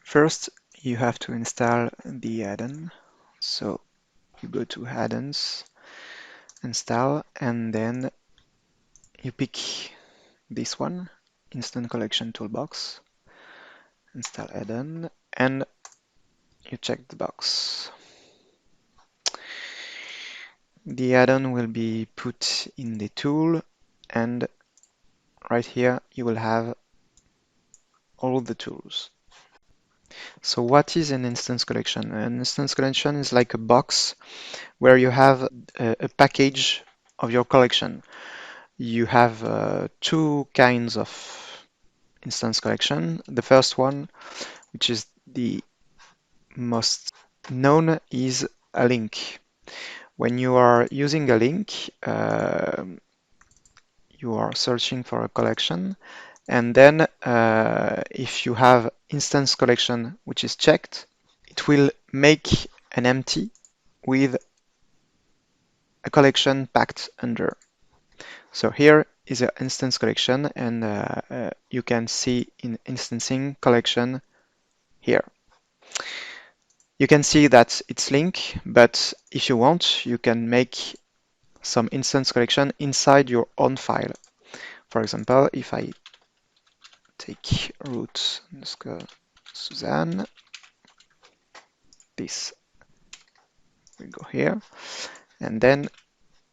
First, you have to install the add-on. So you go to add-ons, install, and then you pick this one, Instant Collection Toolbox, install add-on, and you check the box. The add-on will be put in the tool, and right here you will have all the tools. So what is an instance collection? An instance collection is like a box where you have a package of your collection. You have two kinds of instance collection. The first one, which is the most known, is a link. When you are using a link, you are searching for a collection, and then if you have instance collection which is checked, it will make an empty with a collection packed under. So here is an instance collection, and you can see in instancing collection here. You can see that it's linked, but if you want, you can make some instance collection inside your own file. For example, if I take root underscore Suzanne, this will go here, and then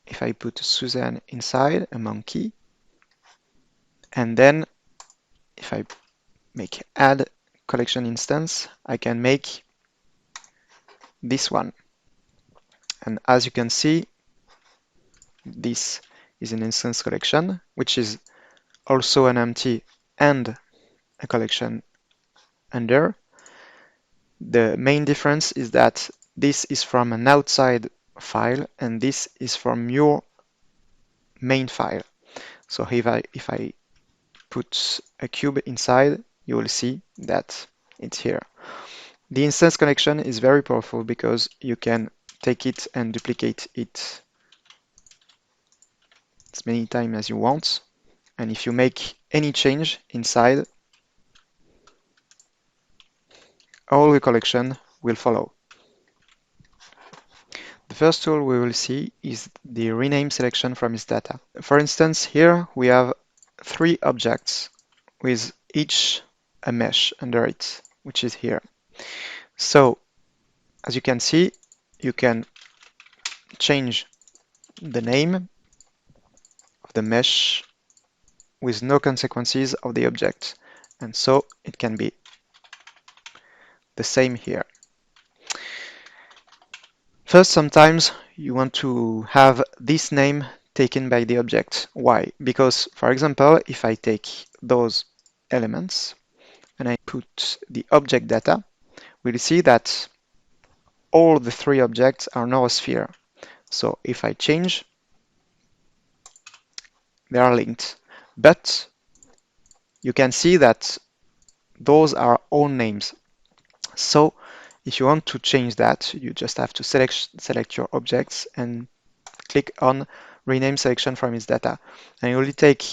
if I put Suzanne inside a monkey, and then if I make add collection instance, I can make this one. And as you can see, this is an instance collection, which is also an empty and a collection under. The main difference is that this is from an outside file and this is from your main file. So if I put a cube inside, you will see that it's here. The instance collection is very powerful because you can take it and duplicate it as many times as you want. And if you make any change inside, all the collection will follow. The first tool we will see is the rename selection from its data. For instance, here we have 3 objects with each a mesh under it, which is here. So, as you can see, you can change the name of the mesh with no consequences of the object. And so it can be the same here. First, sometimes you want to have this name taken by the object. Why? Because, for example, if I take those elements and I put the object data, we'll see that all the 3 objects are now a sphere. So if I change, they are linked. But you can see that those are all names. So if you want to change that, you just have to select your objects and click on rename selection from its data. And you will take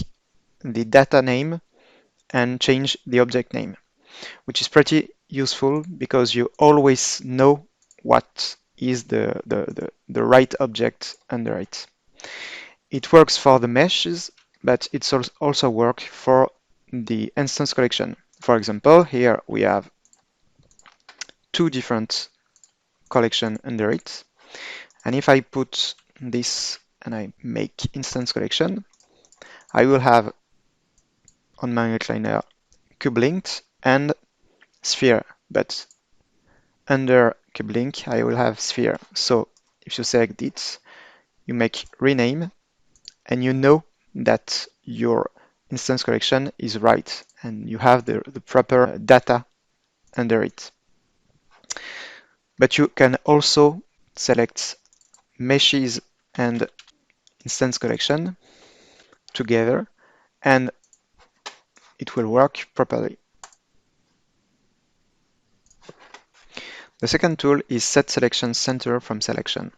the data name and change the object name, which is pretty useful because you always know what is the right object under it. It works for the meshes, but it also works for the instance collection. For example, here we have 2 different collections under it. And if I put this and I make instance collection, I will have on my outliner cube linked and sphere, but under cube link I will have sphere. So if you select it, you make rename and you know that your instance collection is right and you have the proper data under it. But you can also select meshes and instance collection together and it will work properly. The second tool is set selection center from selection.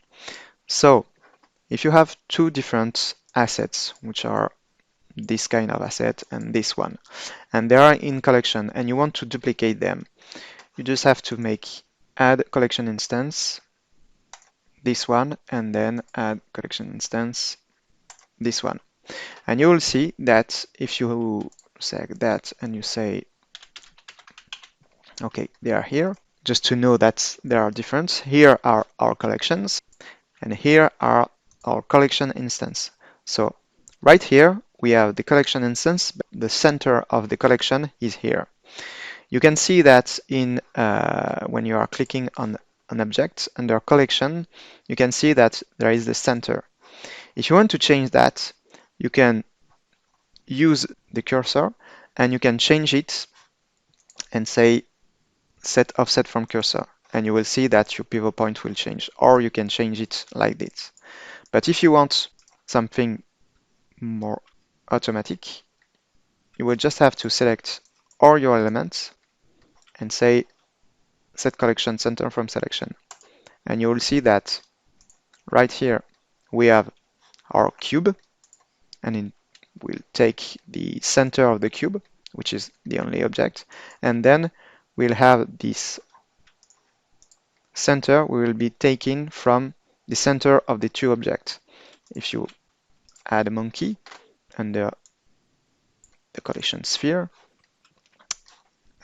So if you have 2 different assets, which are this kind of asset and this one, and they are in collection and you want to duplicate them, you just have to make add collection instance, this one, and then add collection instance, this one. And you will see that if you select that and you say, okay, they are here, just to know that there are different. Here are our collections, and here are our collection instance. So right here, we have the collection instance, but the center of the collection is here. You can see that in when you are clicking on an object under collection, you can see that there is the center. If you want to change that, you can use the cursor and you can change it and say set offset from cursor, and you will see that your pivot point will change, or you can change it like this. But if you want something more automatic, you will just have to select all your elements and say set collection center from selection. And you will see that right here we have our cube, and it will take the center of the cube, which is the only object, and then we'll have this center we will be taking from the center of the two objects. If you add a monkey under the collision sphere,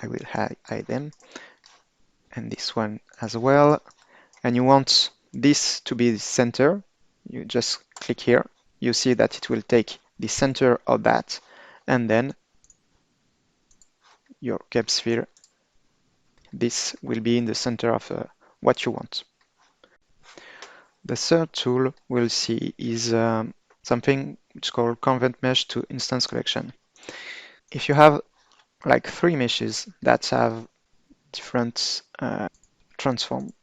I will hide them, and this one as well, and you want this to be the center, you just click here, you see that it will take the center of that, and then your cap sphere, this will be in the center of what you want. The third tool we'll see is something which is called convert mesh to instance collection. If you have like 3 meshes that have different transform,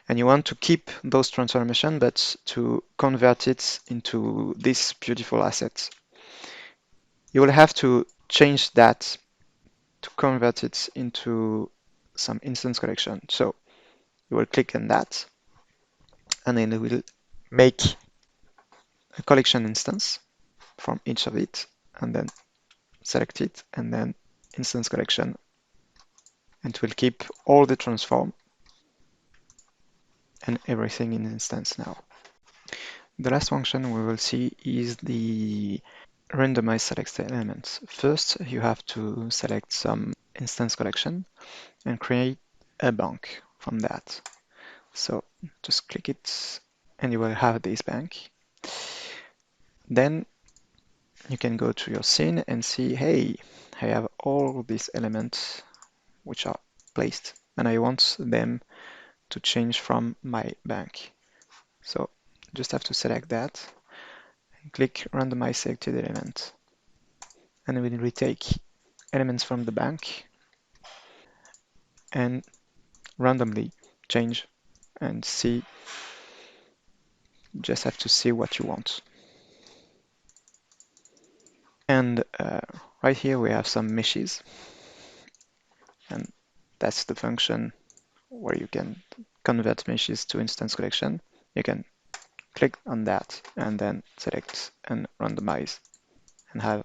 and you want to keep those transformation but to convert it into this beautiful asset, you will have to change that to convert it into some instance collection. So you will click on that, and then it will make a collection instance from each of it, and then select it, and then instance collection, and it will keep all the transform and everything in instance now. The last function we will see is the randomize select elements. First, you have to select some instance collection and create a bank from that. So just click it and you will have this bank. Then you can go to your scene and see, hey, I have all these elements which are placed and I want them to change from my bank. So just have to select that and click randomize selected element, and we will retake elements from the bank and randomly change and see. Just have to see what you want. And right here we have some meshes, and that's the function where you can convert meshes to instance collection. You can click on that and then select and randomize and have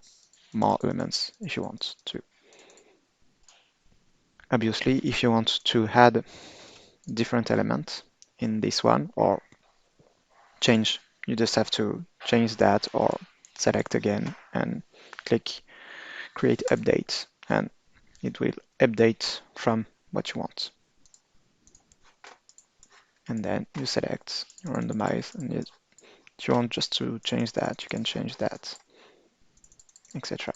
more elements if you want to. Obviously, if you want to add different elements in this one or change, you just have to change that or select again and click create update, and it will update from what you want. And then you select randomize, and if you want just to change that, you can change that, etc.